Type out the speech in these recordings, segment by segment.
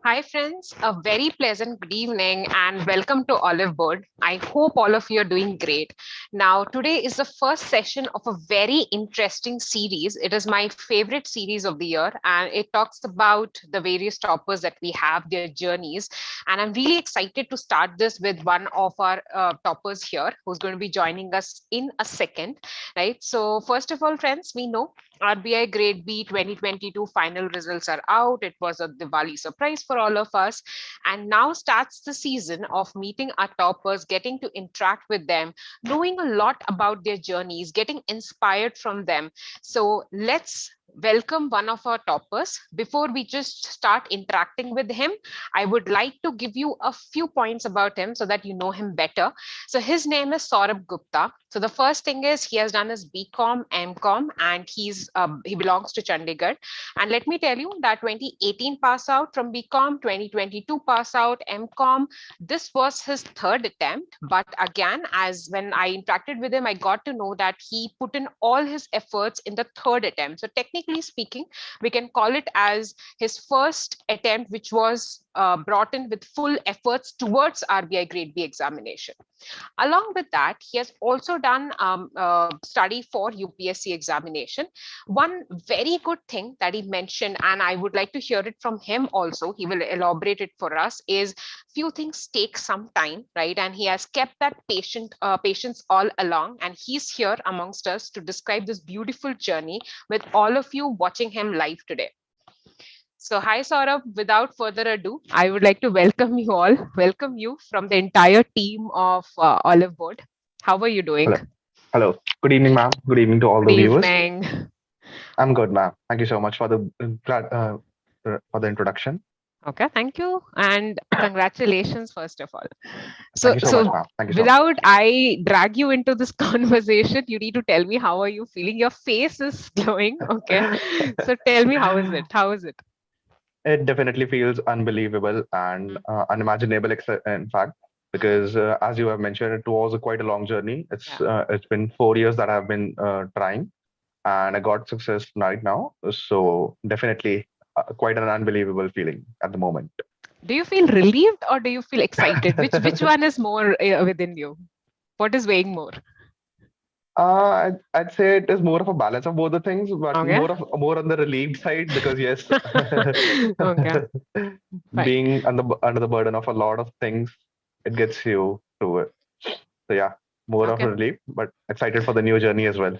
Hi, friends. A very pleasant good evening and welcome to Oliveboard. I hope all of you are doing great. Now, today is the first session of a very interesting series. It is my favorite series of the year, and it talks about the various toppers that we have, their journeys. And I'm really excited to start this with one of our toppers here who's going to be joining us in a second, right? So, first of all, friends, we know RBI Grade B 2022 final results are out. It was a Diwali surprise for all of us. And now starts the season of meeting our toppers, getting to interact with them, knowing a lot about their journeys, getting inspired from them. So let's welcome one of our toppers. Before we just start interacting with him, I would like to give you a few points about him so that you know him better. So his name is Saurabh Gupta. So the first thing is he has done his BCom, MCom, and he belongs to Chandigarh. And let me tell you that 2018 pass out from BCom, 2022 pass out MCom. This was his third attempt, but again, as when I interacted with him, I got to know that he put in all his efforts in the third attempt. So technically speaking, we can call it as his first attempt, which was brought in with full efforts towards RBI Grade B examination. Along with that, he has also done study for UPSC examination. One very good thing that he mentioned, and I would like to hear it from him also, he will elaborate it for us, is few things take some time, right? And he has kept that patience all along. And he's here amongst us to describe this beautiful journey with all of you watching him live today. So, hi Saurabh, without further ado, I would like to welcome you from the entire team of Oliveboard. How are you doing? Hello. Hello. Good evening, ma'am. Good evening to all Good the viewers. evening. I'm good, ma'am. Thank you so much for the introduction. Okay, thank you. And congratulations, first of all. So, Thank you so much, so ma'am. Thank you so without much. I drag you into this conversation, you need to tell me how are you feeling? Your face is glowing. Okay. So tell me, how is it? How is it? It definitely feels unbelievable and unimaginable, in fact, Mhm. because as you have mentioned, it was quite a long journey. Yeah. It's been 4 years that I've been trying, and I got success right now. So definitely quite an unbelievable feeling at the moment. Do you feel relieved or do you feel excited? Which one is more within you? What is weighing more? I'd say it is more of a balance of both the things, but Okay. more on the relieved side because yes, Okay. Fine. being under the burden of a lot of things, it gets you through it. So yeah, more of Okay. a relief, but excited for the new journey as well.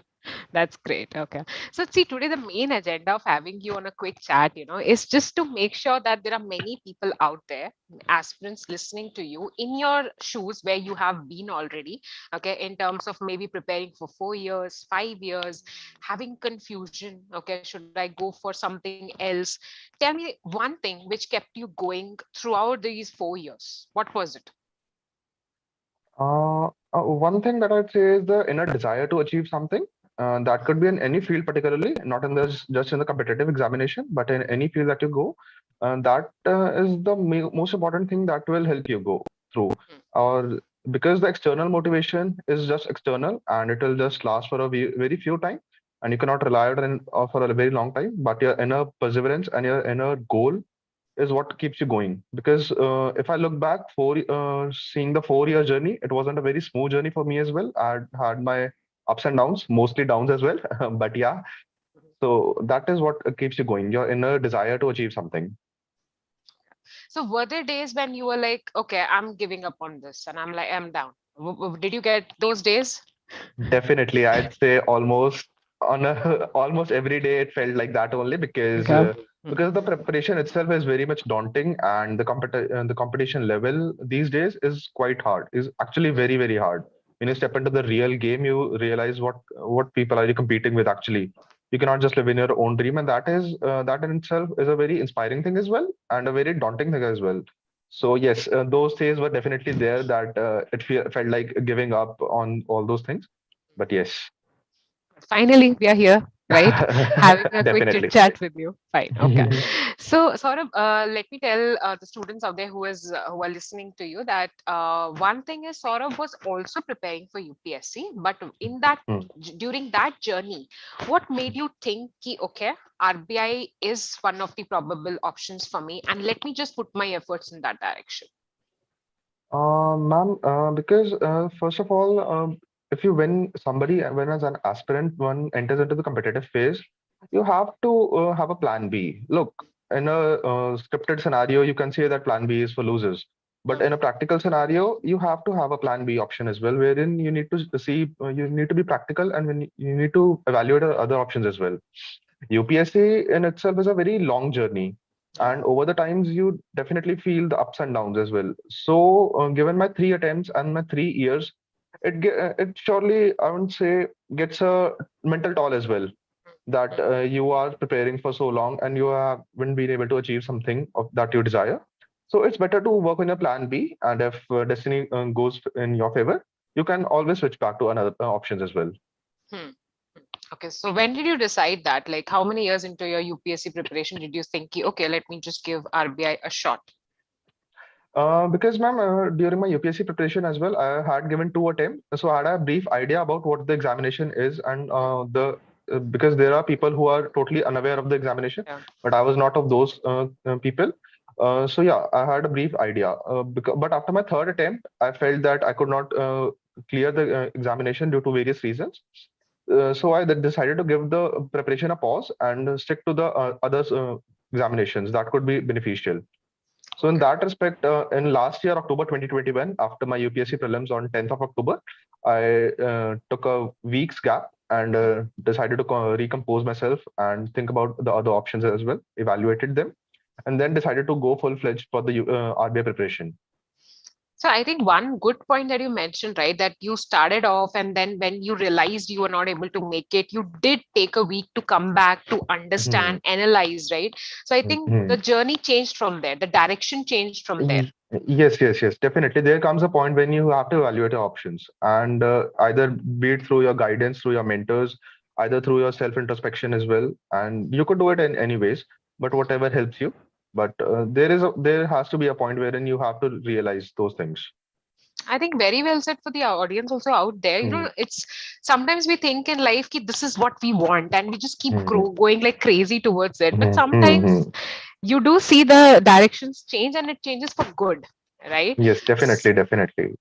That's great. Okay. So, see, today the main agenda of having you on a quick chat, is just to make sure that there are many people out there, aspirants listening to you in your shoes where you have been already. Okay. In terms of maybe preparing for 4 years, 5 years, having confusion. Okay. Should I go for something else? Tell me one thing which kept you going throughout these 4 years. What was it? One thing that I'd say is the inner desire to achieve something. That could be in any field, particularly not in this just in the competitive examination, but in any field that you go. That is the most important thing that will help you go through. Or because the external motivation is just external and it will just last for a very few time, and you cannot rely on it for a very long time. But your inner perseverance and your inner goal is what keeps you going. Because if I look back, seeing the 4 year journey, it wasn't a very smooth journey for me as well. I had my ups and downs, mostly downs as well. But yeah, so that is what keeps you going. Your inner desire to achieve something. So were there days when you were like, okay, I'm giving up on this and I'm like, I'm down? Did you get those days? Definitely, I'd say almost on a, almost every day it felt like that only Okay. because the preparation itself is very much daunting and the competition level these days is quite hard. Is actually very hard. When you step into the real game, you realize what people are you competing with actually. You cannot just live in your own dream, and that in itself is a very inspiring thing as well and a very daunting thing as well. So yes, those days were definitely there that felt like giving up on all those things. But yes, Finally, we are here. right? Having a quick chit Definitely. chat with you. Fine. Okay. So, Saurabh, let me tell the students out there who are listening to you that one thing is Saurabh was also preparing for UPSC, but in that Hmm. during that journey, what made you think ki, okay, RBI is one of the probable options for me, and let me just put my efforts in that direction. Ma'am, because first of all, if you when as an aspirant, one enters into the competitive phase, you have to have a plan B. Look, in a scripted scenario, you can say that plan B is for losers. But Hmm. in a practical scenario, you have to have a plan B option as well, wherein you need to see, you need to be practical, and when you need to evaluate other options as well. UPSC in itself is a very long journey, Yeah. and over the times you definitely feel the ups and downs as well. So, given my 3 attempts and my 3 years, it surely I would say gets a mental toll as well. That Hmm. you are preparing for so long and you haven't been able to achieve something of that you desire. So it's better to work on your plan B, and if destiny goes in your favor, you can always switch back to another options as well. Hmm. Okay, so when did you decide that? Like, how many years into your UPSC preparation did you think, ki, okay, let me just give RBI a shot? Because, ma'am, during my UPSC preparation as well, I had given 2 attempts, so I had a brief idea about what the examination is, and because there are people who are totally unaware of the examination, Yeah. but I was not of those people. So yeah, I had a brief idea. But after my third attempt, I felt that I could not clear the examination due to various reasons. So I decided to give the preparation a pause and stick to the other examinations that could be beneficial. So in Okay. that respect, in last year, October 2021, after my UPSC prelims on 10th of October, I took a week's gap and decided to recompose myself and think about the other options as well, evaluated them, and then decided to go full-fledged for the RBI preparation. So I think one good point that you mentioned, right, that you started off and then when you realized you were not able to make it, you did take a week to come back to Mhm. understand, analyze, right? So I think the Mhm. journey changed from there, the direction changed from there. Y- Yes, yes, yes, definitely. There comes a point when you have to evaluate your options, and either be it through your guidance, through your mentors, either through your self introspection as well. And you could do it in any ways, but whatever helps you. But there has to be a point wherein you have to realize those things. I think very well said for the audience also out there. You Hmm. know, it's sometimes we think in life ki this is what we want and we just keep Hmm. going like crazy towards it. But Hmm. Hmm. sometimes Hmm. you do see the directions change and it changes for good, right? Yes, S- definitely, definitely.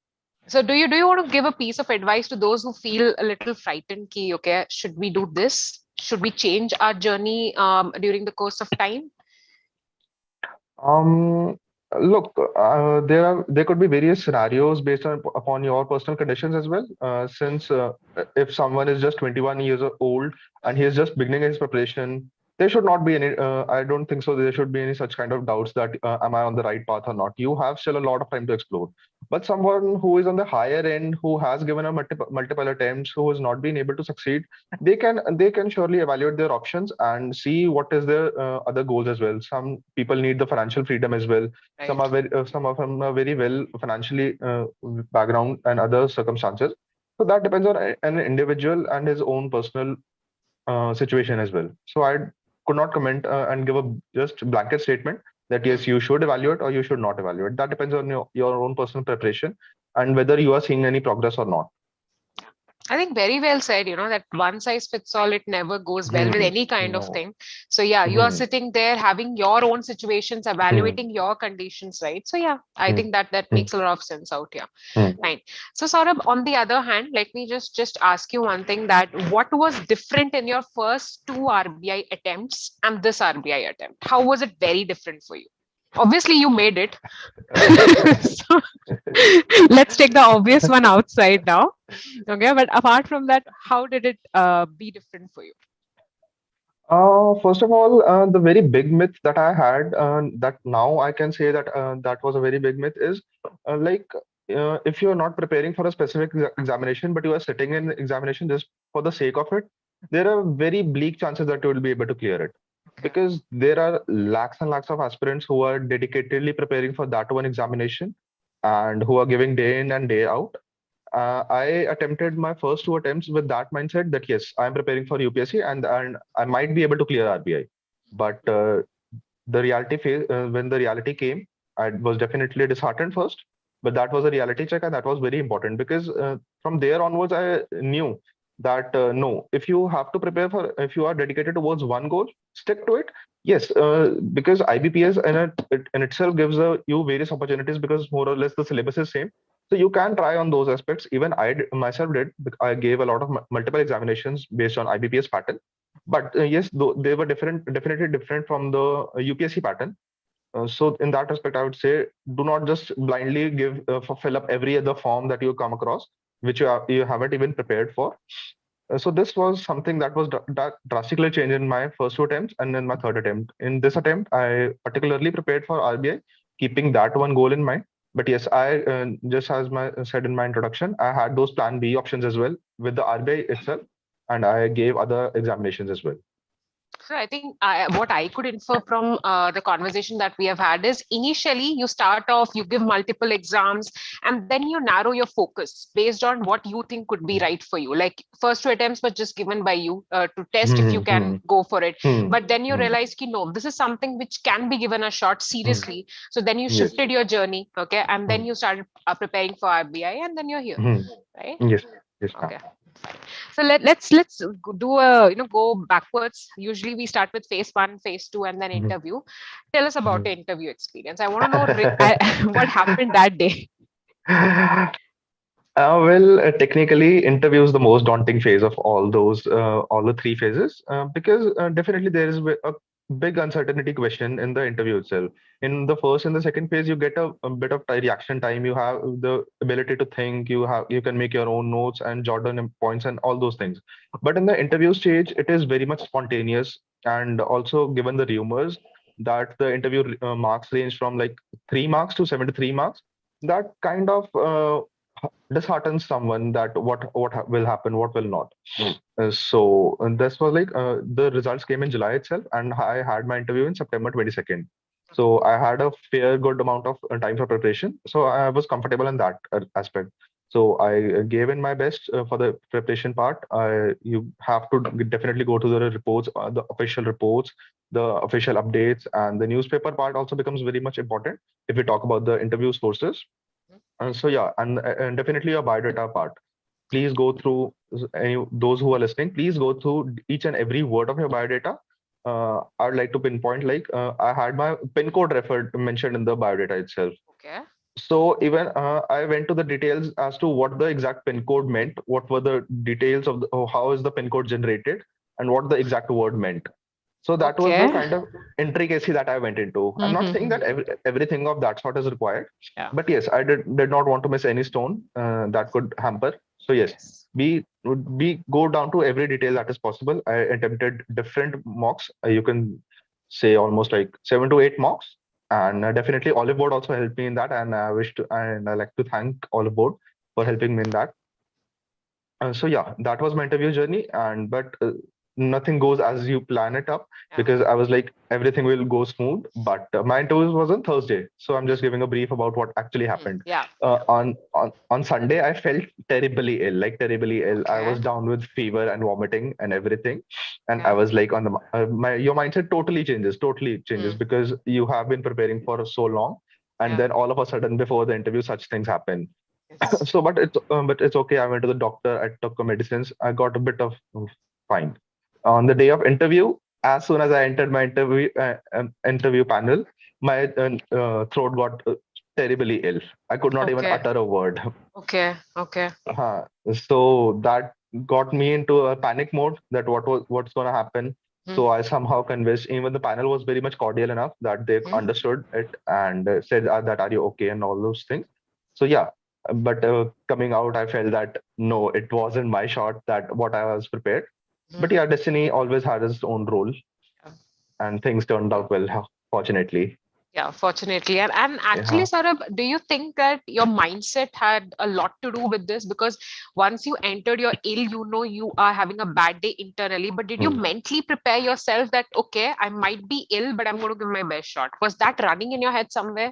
So do you want to give a piece of advice to those who feel a little frightened ki okay, should we do this? Should we change our journey during the course of time? Um, Look, there could be various scenarios based on upon your personal conditions as well. Since if someone is just 21 years old and he is just beginning his preparation, there should not be any. I don't think so. There should be any such kind of doubts that am I on the right path or not. You have still a lot of time to explore. But someone who is on the higher end, who has given a multiple attempts, who has not been able to succeed, they can surely evaluate their options and see what is their other goals as well. Some people need the financial freedom as well. Right. Some of them are very well financially background and other circumstances. So that depends on an individual and his own personal situation as well. So I could not comment and give a just blanket statement that Hmm. yes, you should evaluate or you should not evaluate. That depends on your own personal preparation and whether you are seeing any progress or not. I think very well said, you know, that one size fits all, it never goes well with Hmm. any kind of No. thing. So, yeah, you are Hmm. sitting there having your own situations, Hmm. evaluating your conditions, right? So, yeah, I Hmm. think that Hmm. makes a lot of sense out here. Hmm. Fine. So, Saurabh, on the other hand, let me just ask you one thing that what was different in your first two RBI attempts and this RBI attempt? How was it very different for you? Obviously, you made it. So, let's take the obvious one outside now. Okay, but apart from that, how did it be different for you? First of all, the very big myth that I had, that now I can say that that was a very big myth is like if you're not preparing for a specific examination, but you are sitting in examination just for the sake of it, there are very bleak chances that you will be able to clear it. Okay. Because there are lakhs and lakhs of aspirants who are dedicatedly preparing for that one examination and who are giving day in and day out. I attempted my first two attempts with that mindset that yes, I'm preparing for UPSC and I might be able to clear RBI. But the reality phase, when the reality came, I was definitely disheartened first. But that was a reality check, and that was very important because from there onwards, I knew that no, if you have to prepare for, if you are dedicated towards one goal, stick to it. Yes, because IBPS in itself gives you various opportunities because more or less the syllabus is same. So you can try on those aspects. Even myself did. I gave a lot of multiple examinations based on IBPS pattern. But yes, though they were different, definitely different from the UPSC pattern. So in that respect, I would say do not just blindly fill up every other form that you come across, which you haven't even prepared for. So this was something that was drastically changed in my first two attempts and in my third attempt. In this attempt, I particularly prepared for RBI, keeping that one goal in mind. But yes, I just as my said in my introduction, I had those Plan B options as well with the RBI itself, and I gave other examinations as well. So I think what I could infer from the conversation that we have had is initially you start off, you give multiple exams, and then you narrow your focus based on what you think could be right for you. Like first two attempts were just given by you to test if you Hmm, can hmm, go for it. hmm, But then you hmm, realize, no, this is something which can be given a shot hmm. seriously. So then you Yes. shifted your journey, okay, and then Hmm, you started preparing for RBI, and then you're here, hmm. right? Yes. Yes, ma'am. Okay. So let's do a go backwards. Usually we start with phase one, phase two, and then Mhm. interview. Tell us about Mhm. the interview experience. I want to know what happened that day. Technically, interview is the most daunting phase of all the three phases, because definitely there is a big uncertainty question in the interview itself. In the first and the second phase, you get a bit of reaction time. You have the ability to think. You can make your own notes and jot down points and all those things. But in the interview stage, it is very much spontaneous, and also given the rumors that the interview marks range from like 3 marks to 73 marks, that kind of disheartens someone that will happen, what will not. So this was like the results came in July itself, and I had my interview in September 22nd. Okay. So I had a fair good amount of time for preparation. So I was comfortable in that aspect. So I gave in my best for the preparation part. You have to definitely go to the reports, the official reports, the official updates, and the newspaper part also becomes very much important if we talk about the interview sources. So yeah, and definitely your biodata part. Please go through those who are listening. Please go through each and every word of your biodata. I would like to pinpoint like I had my pin code referred mentioned in the biodata itself. Okay. So even I went to the details as to what the exact pin code meant, what were the details of how is the pin code generated, and what the exact word meant. So that was the Okay. kind of intricacy that I went into. I'm not saying that Mm-hmm. everything of that sort is required, Yeah. but yes, I did not want to miss any stone that could hamper. So yes, Yes. we go down to every detail that is possible. I attempted different mocks. You can say almost like 7 to 8 mocks, and definitely Oliveboard also helped me in that. And I like to thank Oliveboard for helping me in that. So yeah, that was my interview journey, and but nothing goes as you plan it up Yeah. because I was like everything will go smooth. But my interview was on Thursday, so I'm just giving a brief about what actually happened. Yeah. On Sunday, I felt terribly ill, like terribly ill. I Okay. was down with fever and vomiting and everything, and I Okay. was like on the my your mindset totally changes Mm. because you have been preparing for so long, and Yeah. then all of a sudden before the interview, such things happen. Yes. So, but it's okay. I went to the doctor. I took medicines. I got a bit of fine. On the day of interview, as soon as I entered my interview panel, my throat got terribly ill. I could not even Okay. utter a word. Okay. Okay. So that got me into a panic mode. That what's going to happen. Mm. So I somehow convinced. Even the panel was very much cordial enough that they Mm. understood it and said that are you okay and all those things. So yeah, but coming out, I felt that no, it wasn't my shot. That what I was prepared. But Mm. yeah, destiny always had its own role, Yeah. and things turned out well, fortunately. Yeah, fortunately. And actually, Yeah. Saurabh, do you think that your mindset had a lot to do with this? Because once you entered your ill, you know you are having a bad day internally, but did you Hmm. mentally prepare yourself that, okay, I might be ill, but I'm going to give my best shot? Was that running in your head somewhere?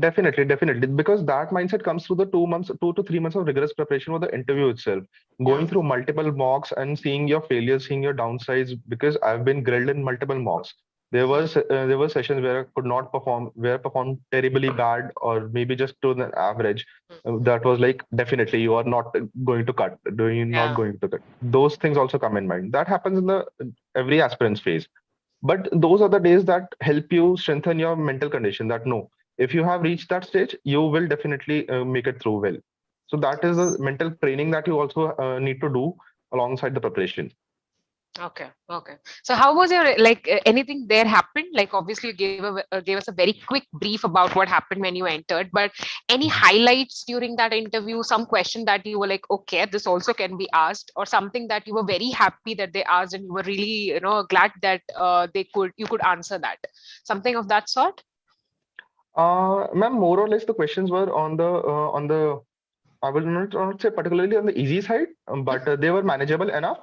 Definitely, definitely, because that mindset comes through the 2 months, 2 to 3 months of rigorous preparation for the interview itself, Yeah. going through multiple mocks and seeing your failures, seeing your downsides. Because I've been grilled in multiple mocks. There were sessions where I could not perform, where I performed terribly bad, or maybe just to the average. That was like, definitely you are not going to cut. Do you not Yeah. going to cut? Those things also come in mind. That happens in the every aspirant's phase. But those are the days that help you strengthen your mental condition. That no, if you have reached that stage, you will definitely make it through well. So that is the Yes. mental training that you also need to do alongside the preparation. Okay, okay. So how was your like anything there happened? Like obviously you gave us a very quick brief about what happened when you entered, but any Mhm. highlights during that interview? Some question that you were like, okay, this also can be asked, or something that you were very happy that they asked, and you were really glad that you could answer that. Something of that sort. Ma'am, more or less the questions were on the, I will not say particularly on the easy side, but they were manageable enough.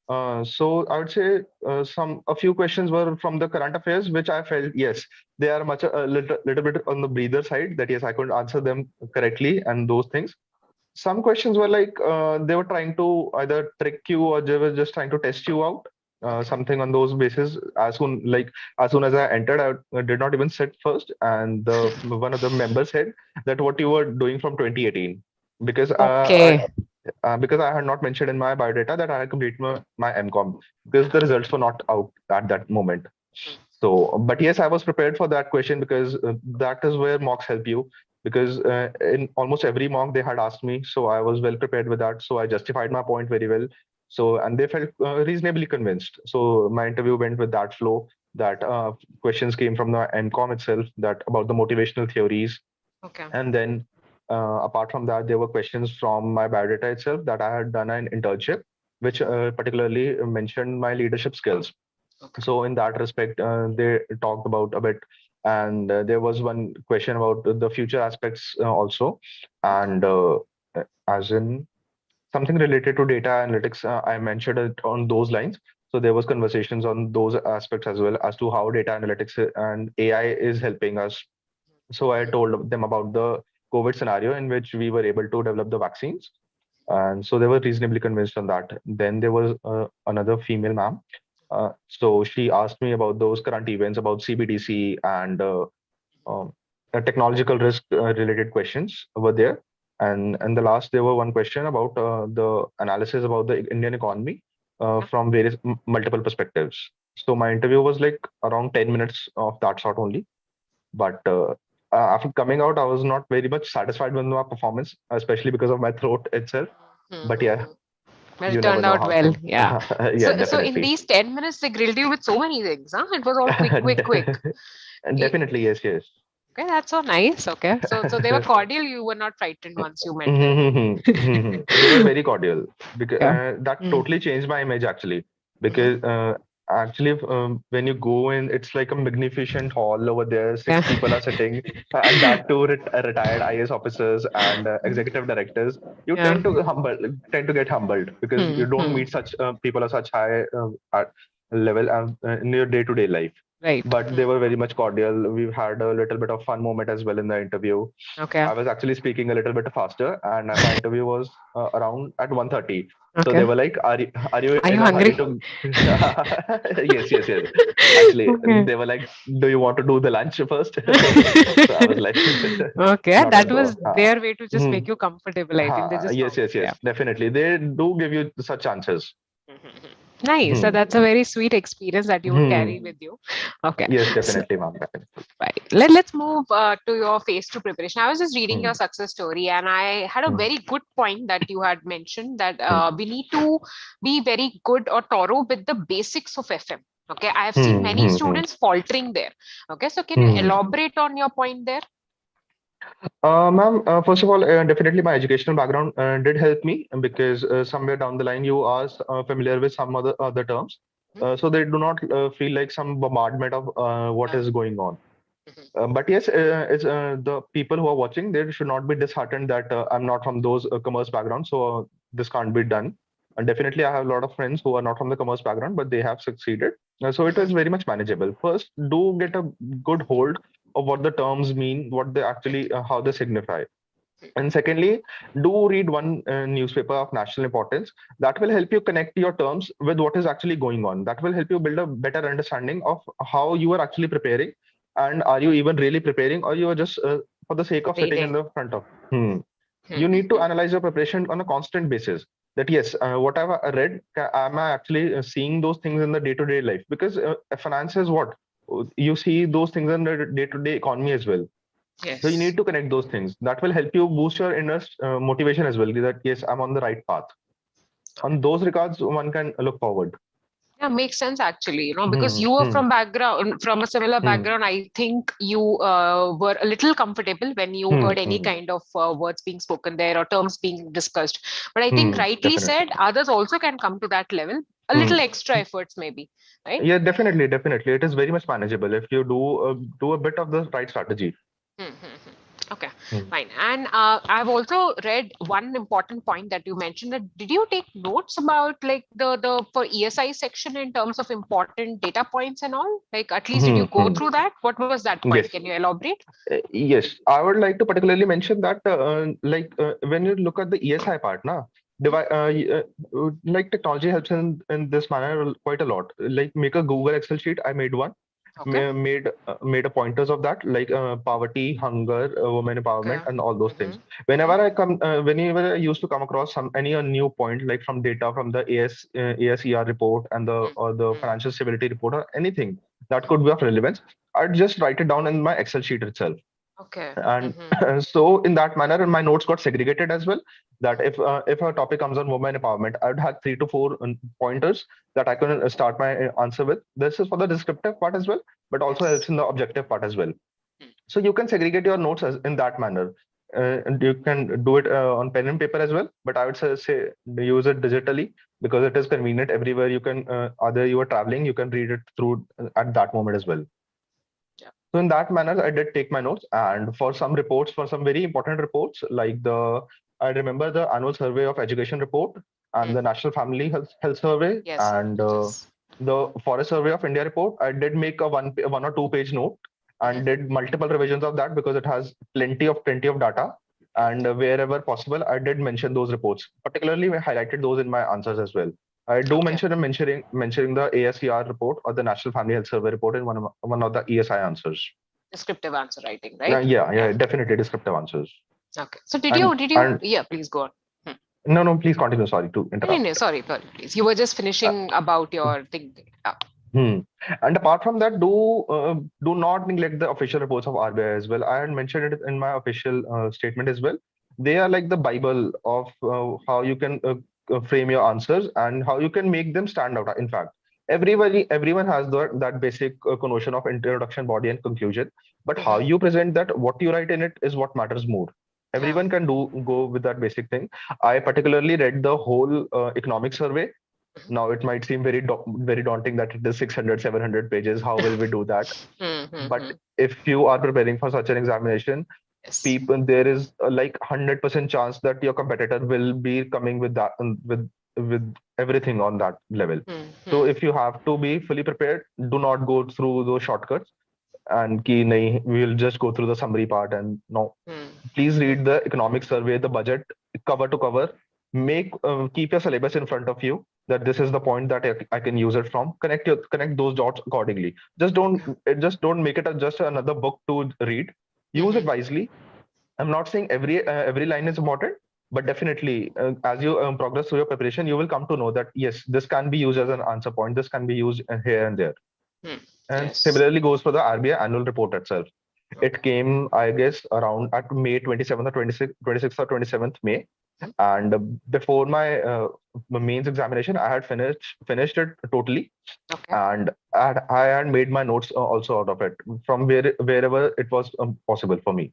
So I would say a few questions were from the current affairs, which I felt, yes, they are much a little bit on the breather side. That yes, I could answer them correctly and those things. Some questions were like they were trying to either trick you, or they were just trying to test you out. Okay. Something on those bases. As soon as I entered, I did not even sit first, and the one of the members said that what you were doing from 2018, because Okay. because I had not mentioned in my biodata that I had completed my MCOM, because the results were not out at that moment. So, but yes, I was prepared for that question, because that is where mocks help you. Because in almost every mock they had asked me, so I was well prepared with that. So I justified my point very well. So, and they felt reasonably convinced. So my interview went with that flow. That questions came from the MCOM itself, that about the motivational theories, Okay. and then apart from that, there were questions from my biodata itself, that I had done an internship, which particularly mentioned my leadership skills. Okay. So in that respect, they talked about a bit, and there was one question about the future aspects also, Okay. and as in something related to data analytics. I mentioned it on those lines. So there was conversations on those aspects as well, as to how data analytics and AI is helping us. So I told them about the COVID scenario in which we were able to develop the vaccines, and so they were reasonably convinced on that. Then there was another female ma'am. So she asked me about those current events, about CBDC, and um, technological risk related questions over there. And the last, there were one question about the analysis about the Indian economy Okay. from various multiple perspectives. So my interview was like around 10 minutes of that sort only. But after coming out, I was not very much satisfied with my performance, especially because of my throat itself. But yeah, Mm-hmm. But you it never turned know out how well. things. Yeah. Yeah, So in definitely. these 10 minutes, they grilled you with so many things, huh? It was all quick, quick, quick. De- Eh, Definitely, yes, yes. Okay, that's so nice. Okay. So they were cordial. You were not frightened once you met them. They were very cordial, because Okay. that Mm. totally changed my image actually. Mhm. Because actually, when you go in, it's like a magnificent hall over there. Yeah. Six people are sitting, and that too retired IAS officers and executive directors. You Yeah. tend to get humbled, because Hmm. you don't Hmm. meet such people of such high at level in your day-to-day life. Right. But they Hmm. were very much cordial. We've had a little bit of fun moment as well in the interview. Okay. I was actually speaking a little bit faster, and my interview was around at 1:30. So they Okay. were like, are you Are you in a hurry hungry? to?" Yes, yes, yes. Actually, Okay. they were like, "Do you want to do the lunch first?" So I was like, Okay. "Not That at was all." their way to just Hmm. make you comfortable. I think they just Yes, found. yes, Yeah. yes. Definitely, they do give you such chances. Mhm. Nice. So Hmm. that's a very sweet experience that you would carry Hmm. with you. Okay. Yes, So, definitely, ma'am. Definitely. right. Let's move to your phase two preparation. I was just reading your Hmm. success story, and I had a Hmm. very good point that you had mentioned that Hmm. we need to be very good or thorough with the basics of FM. Okay. I have seen Hmm. many Hmm. Hmm. students faltering there. Okay. So, can you Hmm. elaborate on your point there? Ma'am, first of all, definitely my educational background did help me, because somewhere down the line you are familiar with some other terms, Hmm? so they do not feel like some bombardment of what Yeah. is going on. But yes, it's the people who are watching, they should not be disheartened that I'm not from those commerce backgrounds, so this can't be done. And definitely, I have a lot of friends who are not from the commerce background, but they have succeeded. So it is very much manageable. First, do get a good hold of what the terms mean, what they actually, how they signify. And secondly, do read one newspaper of national importance. That will help you connect your terms with what is actually going on. That will help you build a better understanding of how you are actually preparing, and are you even really preparing, or you are just for the sake of sitting in Reading. the front of. You need to analyze your preparation on a constant basis. That yes, what I've read, am I actually seeing those things in the day-to-day life? Because finance is what you see those things in the day-to-day economy as well. So you Yes. need to connect those things. That will help you boost your inner motivation as well. That yes, I'm on the right path. On those regards, one can look forward. Yeah, makes sense actually, because Hmm, you were hmm, from a similar hmm, background. I think you were a little comfortable when you hmm, heard any hmm, kind of words being spoken there or terms being discussed. But I think rightly definitely. said, others also can come to that level. A little Hmm. extra efforts, maybe, right? Yeah, definitely, definitely. It is very much manageable if you do a bit of the right strategy. Hmm, hmm, hmm. Okay, Hmm. fine. And I've also read one important point that you mentioned. That did you take notes about like the for ESI section in terms of important data points and all? Like at least did Hmm, you go hmm. through that? What was that point? Yes. Can you elaborate? Yes, I would like to particularly mention that, when you look at the ESI part, like technology helps in this manner quite a lot. Like make a Google Excel sheet. I made one, Okay. made a pointers of that, like poverty, hunger, women empowerment, Okay. and all those things. Mm-hmm. Mm-hmm. Whenever I used to come across any a new point, like from data from the ASER report and the or the Mm-hmm. financial stability report or anything that could be of relevance, I'd just write it down in my Excel sheet itself. Okay. And Mm-hmm. so in that manner, my notes got segregated as well. That if a topic comes on women empowerment, I'd have 3 to 4 pointers that I can start my answer with. This is for the descriptive part as well, but also helps Yes. in the objective part as well. So you can segregate your notes in that manner. And you can do it on pen and paper as well, but I would say use it digitally because it is convenient everywhere. You can either you are traveling, you can read it through at that moment as well. Yeah. So in that manner, I did take my notes, and for some reports, for some very important reports, like I remember the annual survey of education report and the Mm-hmm. National Family Health Survey Yes. and Yes. the Forest Survey of India report. I did make a one or two page note and Mm-hmm. did multiple revisions of that because it has plenty of data. And wherever possible, I did mention those reports. Particularly, I highlighted those in my answers as well. I do Okay. mentioning the ASER report or the National Family Health Survey report in one of the ESI answers. Descriptive answer writing, Yeah, right? yeah, Yeah. yeah, definitely descriptive answers. Okay. So did And you and yeah, please go on. Hmm. no, no, please continue. Sorry to No, interrupt. no, sorry, please. You were just Uh, finishing about your thing. hmm. And apart from that, do not neglect the official reports of RBI as well. I had mentioned it in my official statement as well. They are like the Bible of how you can frame your answers and how you can make them stand out. In fact, everyone has that basic connotation of introduction, body, and conclusion. But how Mm-hmm. you present that, what you write in it, is what matters more. Yeah. Everyone can do go with that basic thing. I particularly read the whole economic survey. Now it might seem very daunting that it is 600, 700 pages. How will we do that? But Mm-hmm. if you are preparing for such an examination, Yes. people there is like 100% chance that your competitor will be coming with that with everything on that level. So Mm-hmm. if you have to be fully prepared, do not go through those shortcuts and ki nahi, we will just go through the summary part. And no, please Mm-hmm. read the economic survey, the budget, cover to cover. Make keep your syllabus in front of you. That this is the point that I can use it from. Connect those dots accordingly. Okay. Just don't make it just another book to read. Use it Mm-hmm. wisely. I'm not saying every line is important, but definitely as you progress through your preparation, you will come to know that yes, this can be used as an answer point. This can be used here and there. Mm. And Yes. similarly goes for the RBI annual report itself. It Okay. came, I guess, around at May 27th or 26th or 27th May. And before my mains examination, I had finished it totally, Okay. and I had made my notes also out of it from wherever it was possible for me.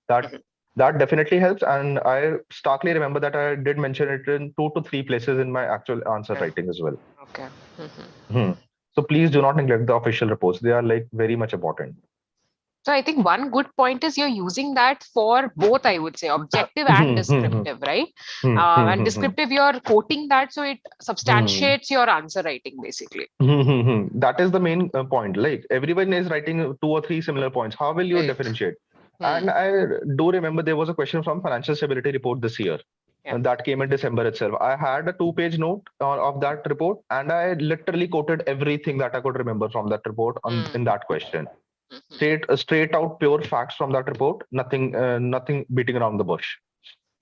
That Mhm. that definitely helps, and I starkly remember that I did mention it in 2 to 3 places in my actual answer Okay. writing as well. Okay. Mhm. Hmm. So please do not neglect the official reports; they are like very much important. So I think one good point is you're using that for both, I would say, objective and descriptive, right? And descriptive, you're quoting that, so it substantiates your answer writing, basically. That is the main point. Like everyone is writing two or three similar points. How will you Right. differentiate? And I do remember there was a question from Financial Stability Report this year. Yeah. That came in December itself. I had a 2-page note of that report, and I literally quoted everything that I could remember from that report in that question. Straight out pure facts from that report. Nothing beating around the bush.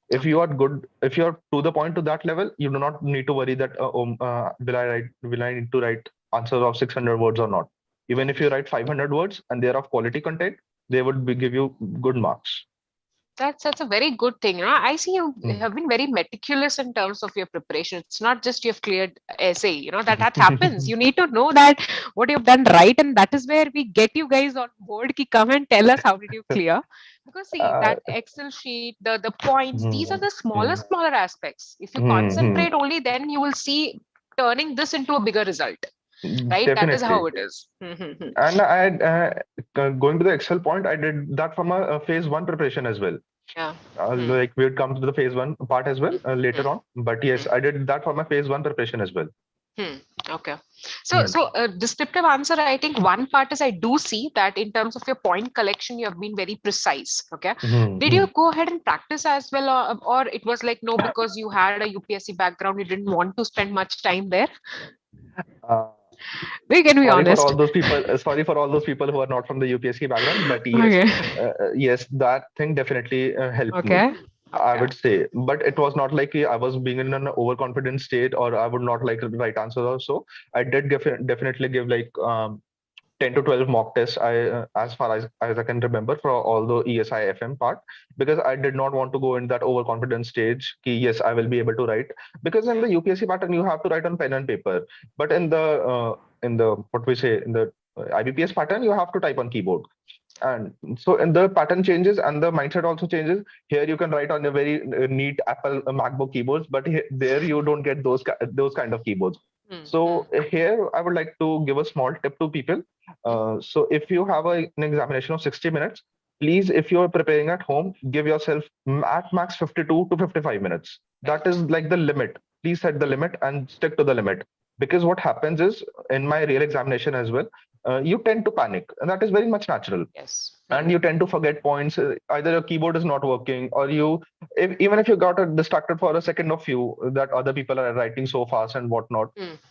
If you are good, if you are to the point to that level, you do not need to worry that will I need to write answers of 600 words or not. Even if you write 500 words and they are of quality content, they would give you good marks. That's a very good thing. I see you have been very meticulous in terms of your preparation. It's not just you've cleared essay. That happens. You need to know that what you've done right, and that is where we get you guys on board. Ki come and tell us how did you clear? Because see that Excel sheet, the points, these are the smaller aspects. If you concentrate only, then you will see turning this into a bigger result. Right? That is how it is. And going to the Excel point, I did that from a phase 1 preparation as well. Yeah. Like we'll come to the phase 1 part as well later on. But yes, I did that for my phase 1 preparation as well. Okay. So descriptive answer, I think one part is I do see that in terms of your point collection, you have been very precise. Okay. Did you go ahead and practice as well, or it was like no, because you had a UPSC background, you didn't want to spend much time there? We can be honest. Sorry for all those people who are not from the UPSC background, but yes, yes, that thing definitely helped me. I would say, but it was not like I was being in an overconfident state, or I would not like the right answers or so. I did definitely give like 10 to 12 mock tests, as far as I can remember, for all the ESI FM part, because I did not want to go in that overconfident stage. Yes, I will be able to write, because in the UPSC pattern you have to write on pen and paper, but in the what we say in the IBPS pattern you have to type on keyboard. And so in the pattern changes and the mindset also changes. Here you can write on a very neat Apple MacBook keyboards, but there you don't get those kind of keyboards. So here I would like to give a small tip to people. So if you have an examination of 60 minutes, please, if you're preparing at home, give yourself at max 52 to 55 minutes. That is like the limit. Please set the limit and stick to the limit. Because what happens is, in my real examination as well, you tend to panic, and that is very much natural. Yes. And you tend to forget points. Either your keyboard is not working, or even if you got distracted for a second or few, that other people are writing so fast and whatnot,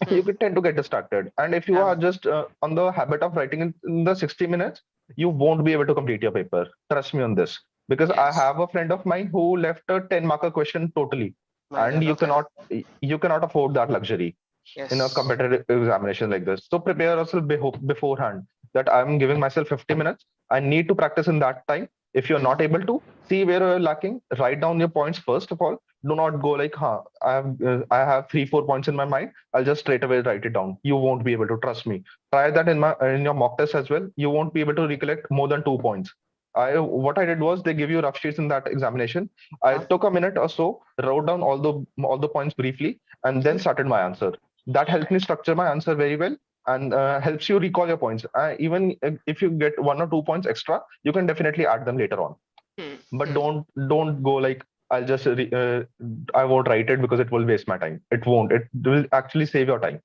you could tend to get distracted. And if you are just on the habit of writing in the 60 minutes, you won't be able to complete your paper. Trust me on this. Because I have a friend of mine who left a 10-marker question totally. And you cannot afford that luxury in a competitive examination like this. So prepare yourself beforehand that I'm giving myself 50 minutes. I need to practice in that time. If you're not able to, see where you're lacking, write down your points first of all. Do not go like, I have 3-4 points in my mind, I'll just straight away write it down. You won't be able to, trust me. Try that in your mock test as well. You won't be able to recollect more than 2 points. What I did was, they give you rough sheets in that examination. I took a minute or so, wrote down all the points briefly, and then started my answer. That helped me structure my answer very well, and helps you recall your points. Even if you get 1 or 2 points extra, you can definitely add them later on. But don't go like, I'll just I won't write it because it will waste my time. It won't. It will actually save your time.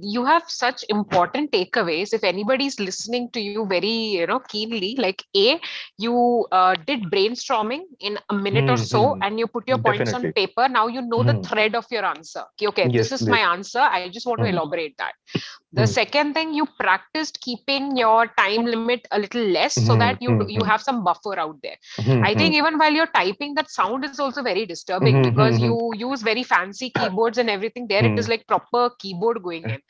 You have such important takeaways. If anybody's listening to you very, keenly, like you did brainstorming in a minute or so, and you put your points on paper. Now you know the thread of your answer. Okay, this is my answer. I just want to elaborate that. The second thing, you practiced keeping your time limit a little less, so that you have some buffer out there. I think even while you're typing, that sound is also very disturbing, because you use very fancy keyboards and everything. There it is like proper keyboard going in.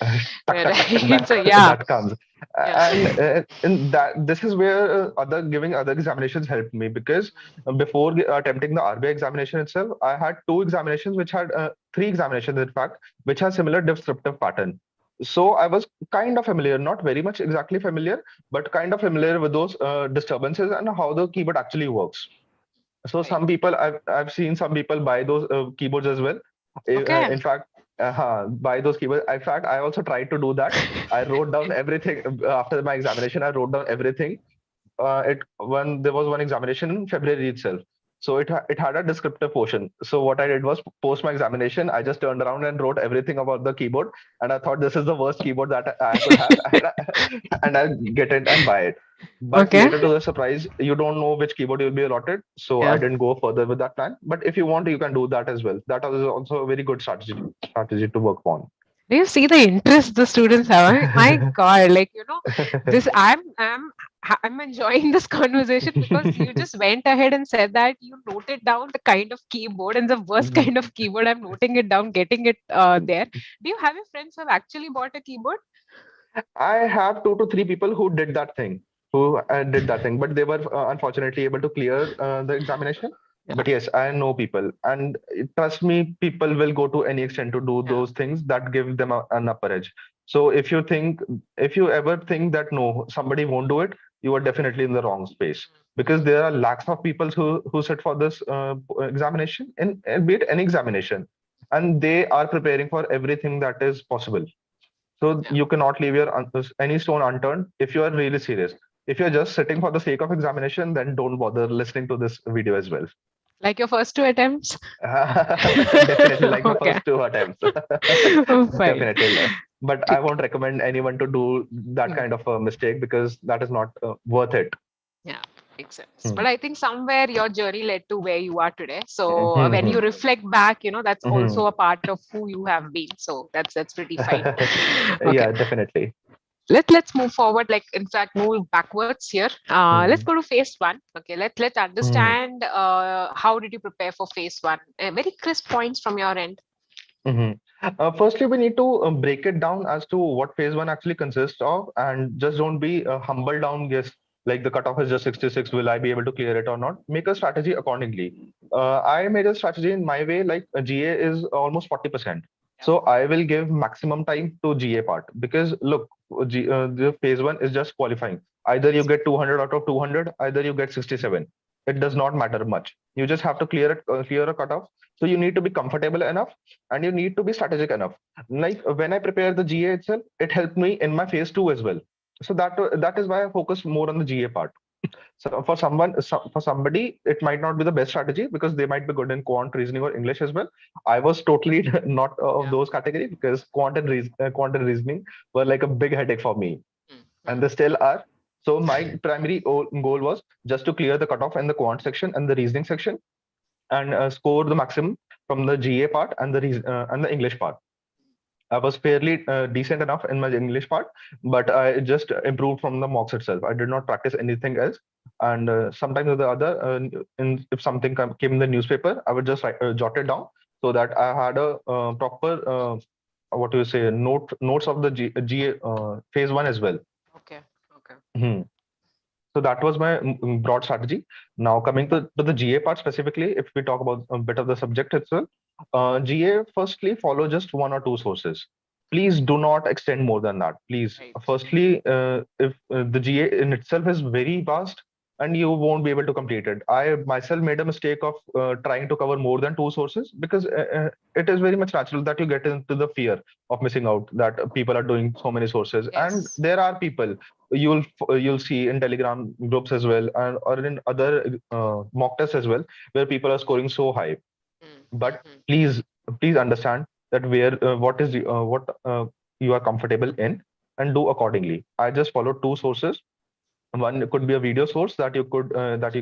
So that comes. And this is where giving other examinations helped me, because before attempting the RBI examination itself, I had 2 examinations, which had 3 examinations in fact, which had similar descriptive pattern. So I was kind of familiar, not very much exactly familiar, but kind of familiar with those disturbances and how the keyboard actually works. So some people, I've seen some people buy those keyboards as well. In fact, buy those keyboards. In fact, I also tried to do that. I wrote down everything after my examination. I wrote down everything it when there was one examination in February itself. So it had a descriptive portion. So what I did was post my examination, I just turned around and wrote everything about the keyboard, and I thought this is the worst keyboard that I could have, and I'll get it and buy it. But Okay. later to the surprise, you don't know which keyboard you'll be allotted. So I Yeah. didn't go further with that plan. But if you want, you can do that as well. That is also a very good strategy to work on. Do you see the interest the students have? I mean, my God, like this. I'm enjoying this conversation because you just went ahead and said that you noted down the kind of keyboard and the worst kind of keyboard. I'm noting it down, getting it there. Do you have your friends who have actually bought a keyboard? I have 2 to 3 people who did that thing, but they were unfortunately able to clear the examination. Yeah. But yes, I know people, and trust me, people will go to any extent to do Yeah. those things that give them an upper edge. So if you ever think that no, somebody won't do it, you are definitely in the wrong space, because there are lakhs of people who sit for this examination, and be it any examination, and they are preparing for everything that is possible. So Yeah. you cannot leave your any stone unturned if you are really serious. If you're just sitting for the sake of examination, then don't bother listening to this video as well. Like your first two attempts? Definitely, like my Okay. first 2 attempts. Fine. Definitely less. But I ठीक won't recommend anyone to do that है. kind of a mistake, because that is not worth it. Yeah, makes sense. Hmm. But I think somewhere your journey led to where you are today. So when you Mhm. reflect back, that's also Mhm. a part of who you have been. So that's pretty fine. Okay. Yeah, definitely. Let's move forward. Like in fact, move backwards here. Let's Mhm. go to phase one. Okay. Let's Mhm. understand how did you prepare for phase one? Very crisp points from your end. Mhm. Firstly, we need to break it down as to what phase one actually consists of, and just don't be humble down. Yes, like the cutoff is just 66. Will I be able to clear it or not? Make a strategy accordingly. I made a strategy in my way. Like GA is almost 40%, Yeah. so I will give maximum time to GA part, because look, the phase one is just qualifying. Either you get 200 out of 200, either you get 67. It does not matter much. You just have to clear a cutoff. So you need to be comfortable enough, and you need to be strategic enough. Like when I prepare the GA itself, it helped me in my phase two as well. So that is why I focus more on the GA part. So for somebody, it might not be the best strategy, because they might be good in quant, reasoning, or English as well. I was totally not of Yeah. those category, because quant and reasoning were like a big headache for me, Mm-hmm. and they still are. So my primary goal was just to clear the cutoff in the quant section and the reasoning section, and score the maximum from the GA part and the English part. I was fairly decent enough in my English part, but I just improved from the mocks itself. I did not practice anything else. And sometimes or the other, if something came in the newspaper, I would just jot it down, so that I had a proper what do you say notes of the GA phase one as well. Okay. Okay. Hmm. So that was my broad strategy. Now coming to the GA part specifically, if we talk about a bit of the subject itself, GA firstly follow just one or two sources. Please do not extend more than that. Please, Right. firstly, if the GA in itself is very vast, and you won't be able to complete it. I myself made a mistake of trying to cover more than two sources, because it is very much natural that you get into the fear of missing out, that people are doing so many sources, and Yes. there are people you'll see in Telegram groups as well, and or in other mock tests as well, where people are scoring so high. But Mm-hmm. please understand that where what you are comfortable in, and do accordingly. I just follow two sources. One could be a video source that you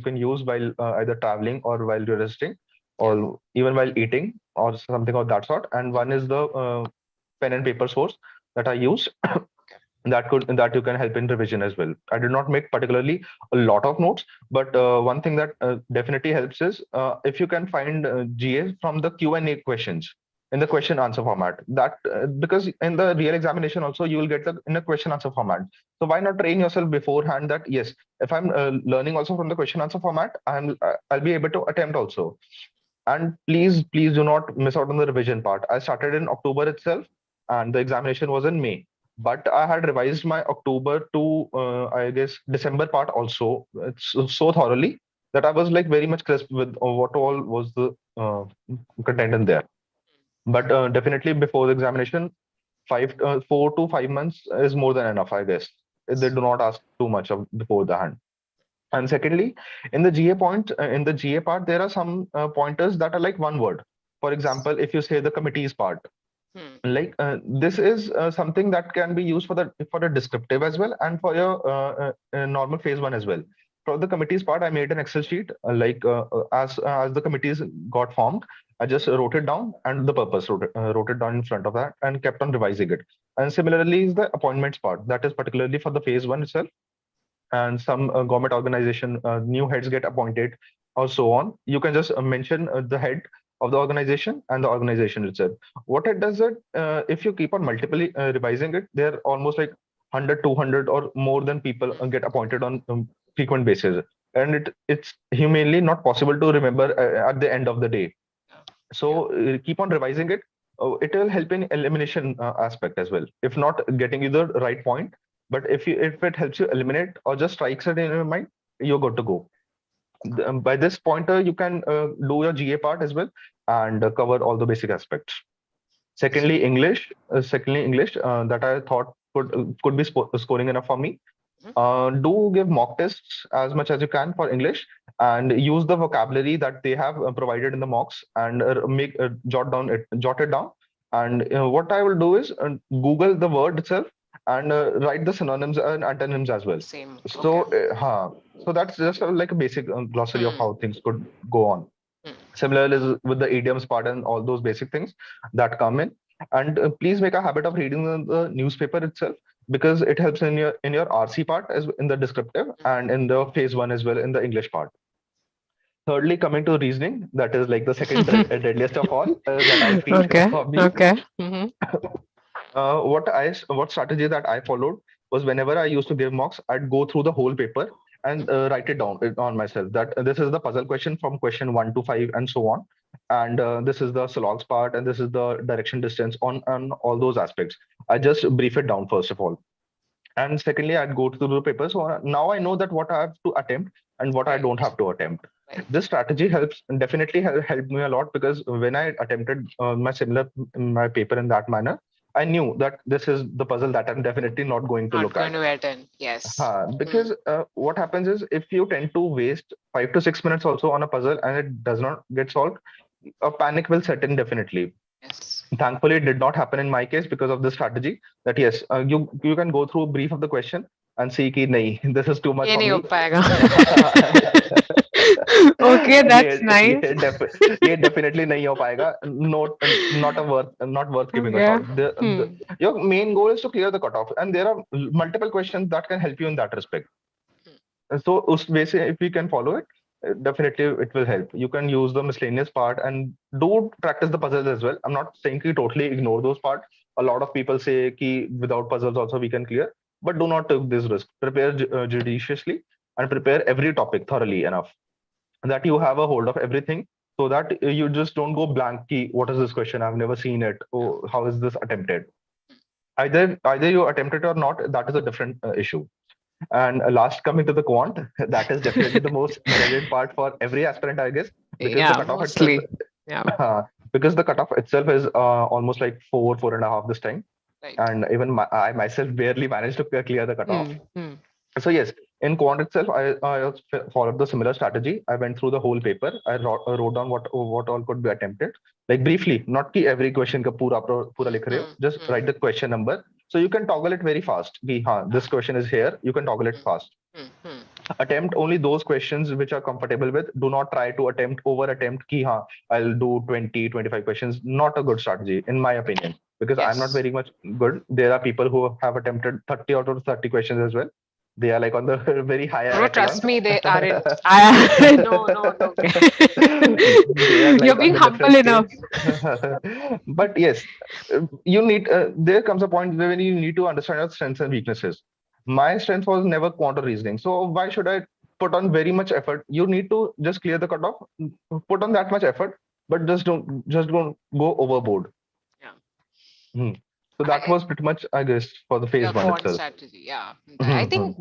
can use while either traveling, or while you're resting, Yeah. or even while eating, or something of that sort. And one is the pen and paper source that I use, Okay. that you can help in revision as well. I did not make particularly a lot of notes, but one thing that definitely helps is if you can find GA from the Q&A questions in the question answer format. That because in the real examination also you will get the in a question answer format. So why not train yourself beforehand that yes, if I'm learning also from the question answer format, I'll be able to attempt also. And please do not miss out on the revision part. I started in October itself, and the examination was in May. But I had revised my October to, I guess, December part also, so thoroughly, that I was like very much crisp with what all was the content in there. But definitely before the examination, 4 to 5 months is more than enough, I guess. They do not ask too much of before the hand. And secondly, in the GA part, there are some pointers that are like one word. For example, if you say the committees part, Hmm. like this is something that can be used for the descriptive as well, and for your normal phase one as well. For the committees part, I made an Excel sheet, as the committees got formed, I just wrote it down, and the purpose wrote it down in front of that, and kept on revising it. And similarly is the appointments part, that is particularly for the phase one itself. And some government organization, new heads get appointed, or so on. You can just mention the head of the organization and the organization itself. What it does it, if you keep on multiply revising it, they're almost like 100, 200 or more than people get appointed on frequent basis. And it's humanly not possible to remember at the end of the day. So keep on revising it. It will help in elimination aspect as well. If not getting you the right point, but if it helps you eliminate or just strikes it in your mind, you're good to go. By this pointer, you can do your GA part as well, and cover all the basic aspects. Secondly, English. That I thought could be scoring enough for me. Do give mock tests as much as you can for English, and use the vocabulary that they have provided in the mocks, and jot it down. And what I will do is Google the word itself, and write the synonyms and antonyms as well. Same. So, Okay. so that's just like a basic glossary of Hmm. how things could go on. Hmm. Similarly is with the idioms part and all those basic things that come in. And please make a habit of reading the newspaper itself, because it helps in your RC part as in the descriptive, and in the phase one as well in the English part. Thirdly, coming to reasoning, that is like the second deadliest of all, that I feel Okay. for me. Okay. Hmm. What strategy that I followed was, whenever I used to give mocks, I'd go through the whole paper and write it down on myself. That this is the puzzle question from question 1 to 5 and so on, and this is the slogs part, and this is the direction distance on all those aspects. I just brief it down first of all, and secondly, I'd go through the paper. So now I know that what I have to attempt and what I Right. don't have to attempt. Right. This strategy definitely helped me a lot, because when I attempted my paper in that manner, I knew that this is the puzzle that I'm definitely not going to Not look going at. to attend. Yes. Hmm. Because what happens is, if you tend to waste 5 to 6 minutes also on a puzzle and it does not get solved, a panic will set in definitely. Yes. Thankfully, it did not happen in my case because of this strategy. That yes, you can go through a brief of the question and see कि नहीं, this is too much ये for नहीं हो me. पाएगा. Okay, ये that's nice. ये definitely नहीं हो पाएगा. Not worth giving a Okay. thought. Hmm. Your main goal is to clear the cutoff, and there are multiple questions that can help you in that respect. So उस way से if you can follow it, definitely it will help. You can use the miscellaneous part and do practice the puzzles as well. I'm not saying कि totally ignore those parts. A lot of people say कि without puzzles also we can clear, but do not take this risk. Prepare judiciously, and prepare every topic thoroughly enough that you have a hold of everything, so that you just don't go blank key. What is this question? I've never seen it. Oh, how is this attempted? Either you attempt it or not, that is a different issue. And last, coming to the quant, that is definitely the most dreaded part for every aspirant, I guess, because the Yeah, cutoff itself, mostly. Yeah. because the cutoff itself is almost like 4.5 this time, Right. and even I myself barely managed to clear the cutoff. Hmm. Hmm. So yes, in quant itself, I also followed the similar strategy. I went through the whole paper. I wrote down what all could be attempted, like briefly, not ki every question ka pura likh rahe ho. Hmm. Just Hmm. write the question number, so you can toggle it very fast. Ki, this question is here. You can toggle it fast. Hmm. Hmm. Attempt only those questions which are comfortable with. Do not try to over attempt ki, I'll do 20, 25 questions. Not a good strategy, in my opinion, because I'm not Yes. very much good. There are people who have attempted 30 out of 30 questions as well. They are like on the very higher No, trust echelons. me, they aren't. I, no, no, no. They are You're like on being the humble different scale. enough. But yes, you need. There comes a point where you need to understand your strengths and weaknesses. My strength was never quantum reasoning, so why should I put on very much effort? You need to just clear the cutoff, put on that much effort, but just don't go overboard. Yeah. Hmm. So that I, was pretty much, I guess, for the phase your one quant itself. strategy. Yeah. I Hmm, think,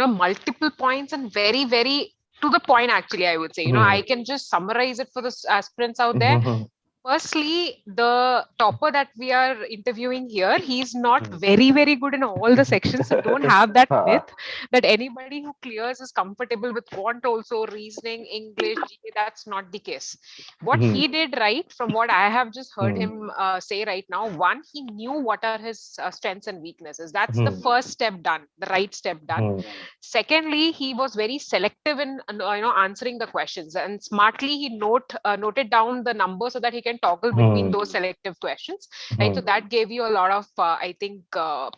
multiple points and very, very to the point, actually, I would say. hmm, I can just summarize it for the aspirants out there. hmm, Firstly, the topper that we are interviewing here, he's not very, very good in all the sections. So don't have that हाँ, myth that anybody who clears is comfortable with quant also, reasoning, English, GK. That's not the case. What hmm, he did right, from what I have just heard hmm, him say right now, one, he knew what are his strengths and weaknesses. That's the hmm, first step done, the right step done. Hmm, Secondly, he was very selective in answering the questions, and smartly he noted down the number so that he can toggle between hmm, those selective questions, right? So hmm, that gave you a lot of I think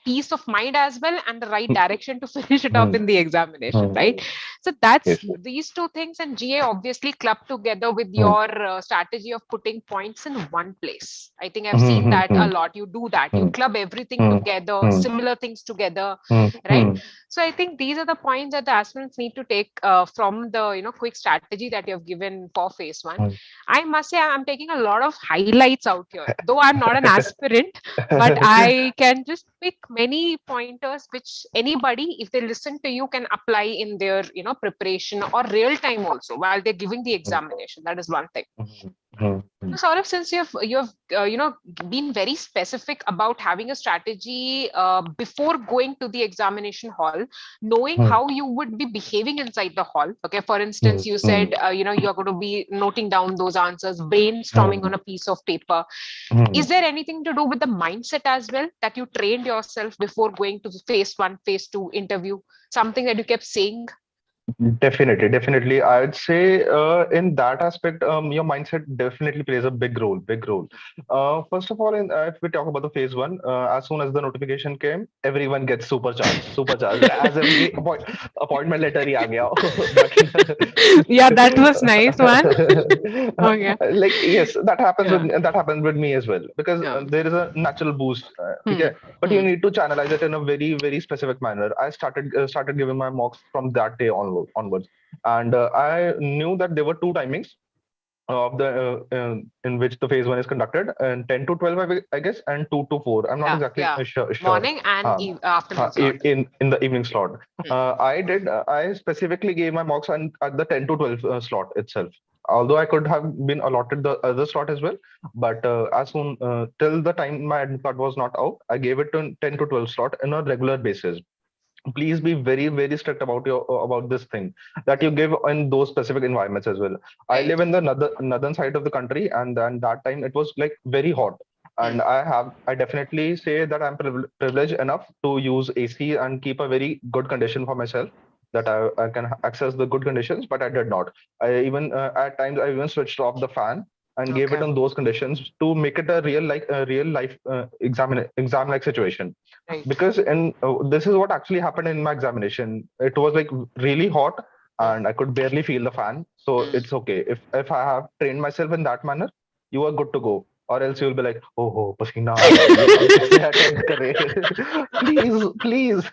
peace of mind as well, and the right hmm, direction to finish it off hmm, in the examination, hmm, right? So that's yes, yes. these two things, and GA obviously clubbed together with hmm, your strategy of putting points in one place. I think I've hmm, seen hmm, that a lot. You do that, you hmm, club everything hmm, together, hmm, similar things together, hmm, right? Hmm, So I think these are the points that the aspirants need to take from the quick strategy that you have given for phase one. Hmm. I must say I'm taking a lot of highlights out here, though I'm not an aspirant, but I can just pick many pointers which anybody, if they listen to you, can apply in their preparation or real time also while they're giving the examination. That is one thing. Hmm, hmm, So, Saurabh, since you have been very specific about having a strategy before going to the examination hall, knowing hmm, how you would be behaving inside the hall. Okay, for hmm, instance, you hmm, said you're going to be noting down those answers, brainstorming hmm, on a piece of paper. Hmm. Is there anything to do with the mindset as well that you trained yourself before going to phase one, phase two interview? Something that you kept saying? Definitely, definitely. I'd say in that aspect, your mindset definitely plays a big role. Big role. First of all, if we talk about the phase one, as soon as the notification came, everyone gets supercharged, supercharged, as if the appointment letter ही आ गया. Yeah, that was nice one. Okay. Like yes, Yeah. that happens with me as well because Yeah. there is a natural boost. Hmm. Okay, but you Hmm. need to channelize it in a very very specific manner. I started giving my mocks from that day onwards, and I knew that there were two timings of the in which the phase one is conducted, and 10 to 12 I guess, and 2 to 4. I'm not Yeah. exactly Yeah. sure. Morning and Um, afternoon slot. in the evening slot, Hmm. I specifically gave my mocks at the 10 to 12 slot itself. Although I could have been allotted the other slot as well, but as soon till the time my admit card was not out, I gave it to 10 to 12 slot in a regular basis. Please be very very strict about this thing that you give in those specific environments as well. I Right. live in the northern side of the country, and then that time it was like very hot, Hmm. and I definitely say that I'm privileged enough to use AC and keep a very good condition for myself, that I can access the good conditions, but I did not. I even at times I even switched off the fan and gave it Okay. on those conditions to make it a real life exam like situation. Right. Because this is what actually happened in my examination. It was like really hot, Hmm. and I could barely feel the fan, so Hmm. it's okay. If I have trained myself in that manner, you are good to go. Or else you'll be like, oh pasina aa raha hai, ye hum kaise attempt kar rahe hain?"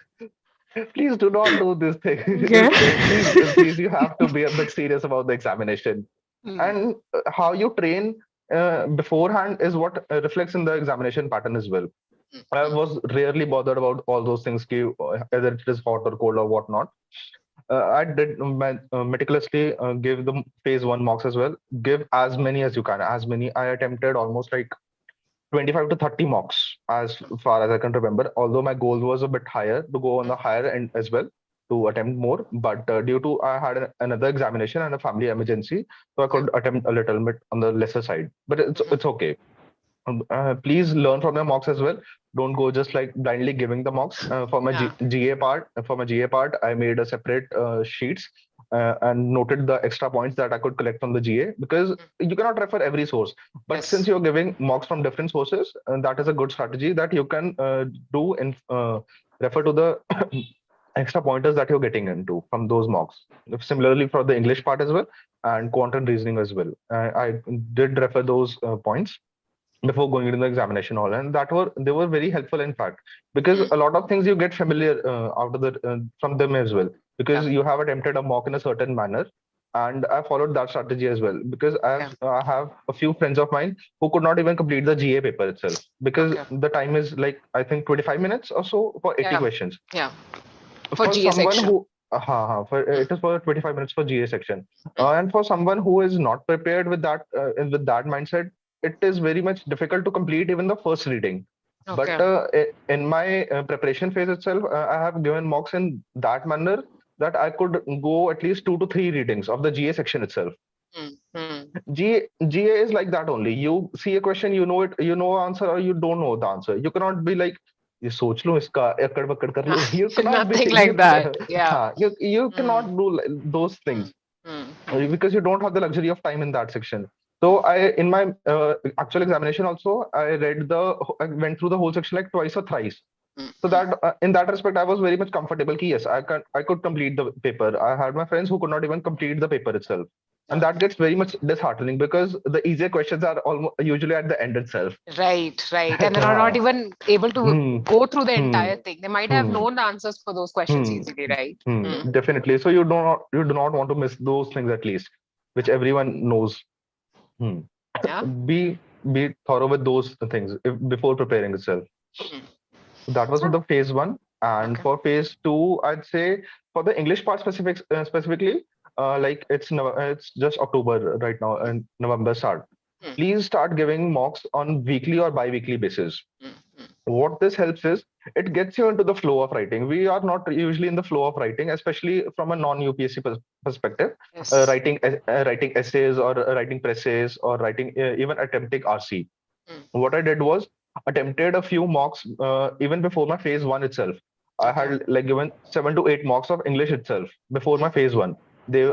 Please do not do this thing. Okay. Please, you have to be a bit serious about the examination. Hmm. And how you train beforehand is what reflects in the examination pattern as well. I was rarely bothered about all those things, whether it is hot or cold or whatnot. I did meticulously give the phase one mocks as well. Give as many as you can. As many. I attempted almost like 25 to 30 mocks as far as I can remember. Although my goal was a bit higher, to go on the higher end as well, to attempt more. But due to I had another examination and a family emergency, so I Okay. could attempt a little bit on the lesser side. But it's okay. Please learn from your mocks as well. Don't go just like blindly giving the mocks. For my Yeah. GA part, I made a separate sheets and noted the extra points that I could collect from the GA, because you cannot refer every source. But since Yes. you're giving mocks from different sources, that is a good strategy that you can do and refer to the extra pointers that you're getting into from those mocks. Similarly for the English part as well, and quantum reasoning as well. I did refer those points before going into the examination hall, and they were very helpful in fact, because Hmm. a lot of things you get familiar out of the from them as well, Yeah. because you have attempted a mock in a certain manner, and I followed that strategy as well, because Yeah. I have a few friends of mine who could not even complete the GA paper itself, because Okay. the time is like I think 25 minutes or so for 80 Yeah. questions. Yeah. For For GA someone section. who it is for 25 minutes for GA section, and for someone who is not prepared with that mindset, it is very much difficult to complete even the first reading. But Okay. in my preparation phase itself, I have given mocks in that manner that I could go at least 2 to 3 readings of the GA section itself. Mm-hmm. GA is like that only. You see a question, you know it, you know answer, or you don't know the answer. You cannot be like, ये सोच लूं इसका एकड़ बकड़ कर लूं. You cannot be Nothing like that. Yeah. you Mm, cannot do those mm, things mm, mm, because you don't have the luxury of time in that section. So I, in my actual examination also, I went through the whole section like twice or thrice. mm, So mm. that in that respect, I was very much comfortable. Ki yes, I could complete the paper. I had my friends who could not even complete the paper itself, and that gets very much disheartening because the easier questions are almost usually at the end itself. Right, right. And they're not हाँ, even able to hmm, go through the hmm, entire thing. They might have hmm, known the answers for those questions hmm, easily, right? Mm. definitely. So you do not want to miss those things at least, which everyone knows. Hmm. Yeah. Be be thorough with those things before preparing itself. Mm. That was for So, the phase one, and okay. for phase two, I'd say for the English part specifically, like it's just October right now and November start. Mm, Please start giving mocks on weekly or bi-weekly basis. mm, mm. What this helps is it gets you into the flow of writing. We are not usually in the flow of writing, especially from a non-UPSC perspective. Yes. Writing essays or writing presses or writing even attempting RC. Mm. What I did was attempted a few mocks even before my phase one itself. I Okay. had like given 7 to 8 mocks of English itself before Mm, my phase one.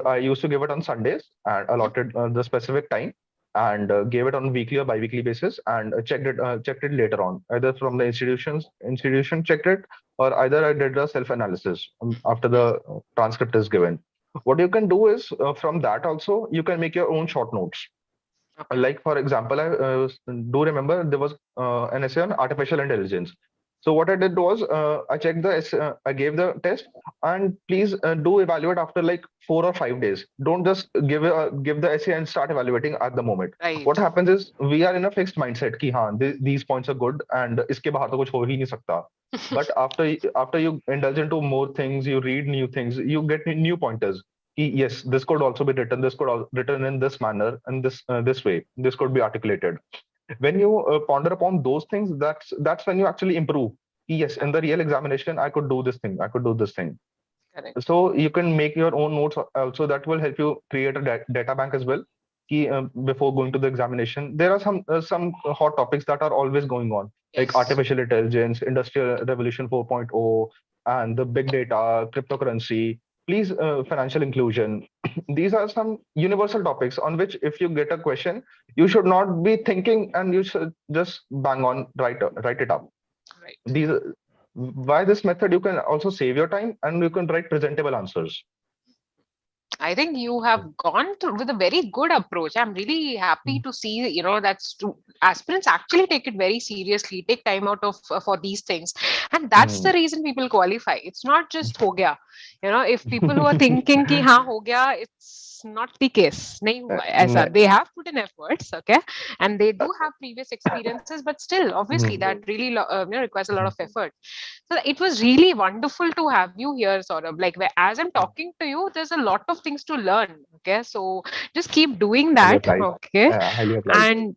I used to give it on Sundays and allotted the specific time and gave it on weekly or bi-weekly basis and checked it later on either from the institution checked it or either I did a self-analysis after mm. the transcript is given. What you can do is from that also you can make your own short notes. Okay. Like for example, I do remember there was an essay on artificial intelligence. So what I did was I checked the I gave the test, and please do evaluate after like 4 or 5 days. Don't just give the essay and start evaluating at the moment. Right. What happens is we are in a fixed mindset कि हाँ these points are good and इसके बाहर तो कुछ हो ही नहीं सकता. But after you indulge into more things, you read new things, you get new pointers. Yes, this could also be written. This could written in this manner and this way. This could be articulated. When you ponder upon those things, that's when you actually improve. Yes, in the real examination, I could do this thing. I could do this thing. Correct. So you can make your own notes also. That will help you create a data bank as well. Before going to the examination, there are some hot topics that are always going on, like Yes. artificial intelligence, industrial revolution 4.0, and the big data, cryptocurrency. Please, financial inclusion. These are some universal topics on which, if you get a question, you should not be thinking and you should just bang on write it up. Right. These by this method you can also save your time and you can write presentable answers. I think you have gone through with a very good approach. I'm really happy to see, that's aspirants actually take it very seriously, take time out of for these things. And that's the Hmm. reason people qualify. It's not just ho gaya. If people who are thinking ki ha ho gaya, it's not the case. Nahi hua hai aisa. Ne- They have put in efforts, okay? And they do have previous experiences, but still, obviously, hmm. that really requires a lot of effort. So it was really wonderful to have you here, Saurabh. Like as I'm talking to you, there's a lot of things to learn. Okay, so just keep doing Highly that. applied. Okay, Highly applied. and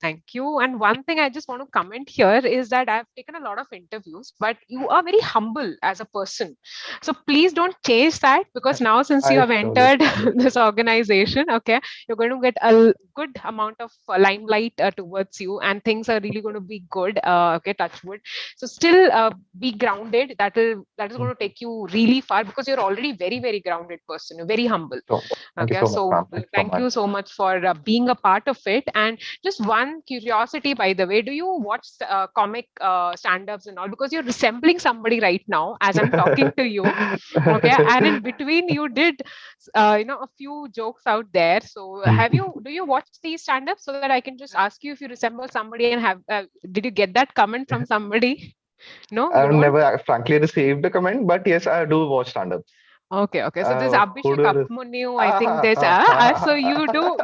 thank you. And one thing I just want to comment here is that I've taken a lot of interviews, but you are very humble as a person. So please don't change that because now since you I have surely entered stand. this organization, okay, you're going to get a good amount of limelight towards you, and things are really going to be good. Okay, touch wood. So still be grounded. That is going to take you really far because you're already very very grounded person. You're very humble. So, thank you Okay, so much, so ma'am. Thank you so thank much. you so much for being a part of it. And just one curiosity, by the way, do you watch comic stand-ups and all? Because you're resembling somebody right now as I'm talking to you. Okay, and in between you did, a few jokes out there. So do you watch these stand-ups so that I can just ask you if you resemble somebody and did you get that comment from somebody? No, you I've don't? never frankly received a comment, but yes, I do watch stand-ups. Okay, okay. So this Who Abhishek do Upmanyu, I think this. So you do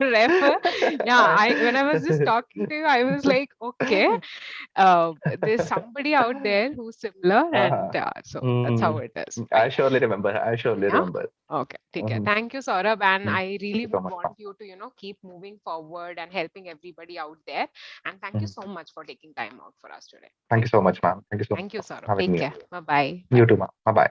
refer. Yeah, when I was just talking to you, I was like, okay, there's somebody out there who's similar, and so that's how it is. I Fine. surely remember. I surely Yeah. remember. Okay. Take care. Mhm. Thank you, Saurabh. And I Thank really you so would much, want ma'am. you to, keep moving forward and helping everybody out there. And thank you Mhm. so much for taking time out for us today. Thank you so much, ma'am. Thank you so much Thank you, for Saurabh. having Take me care. here. Bye-bye. You Bye. too, ma'am. Bye bye.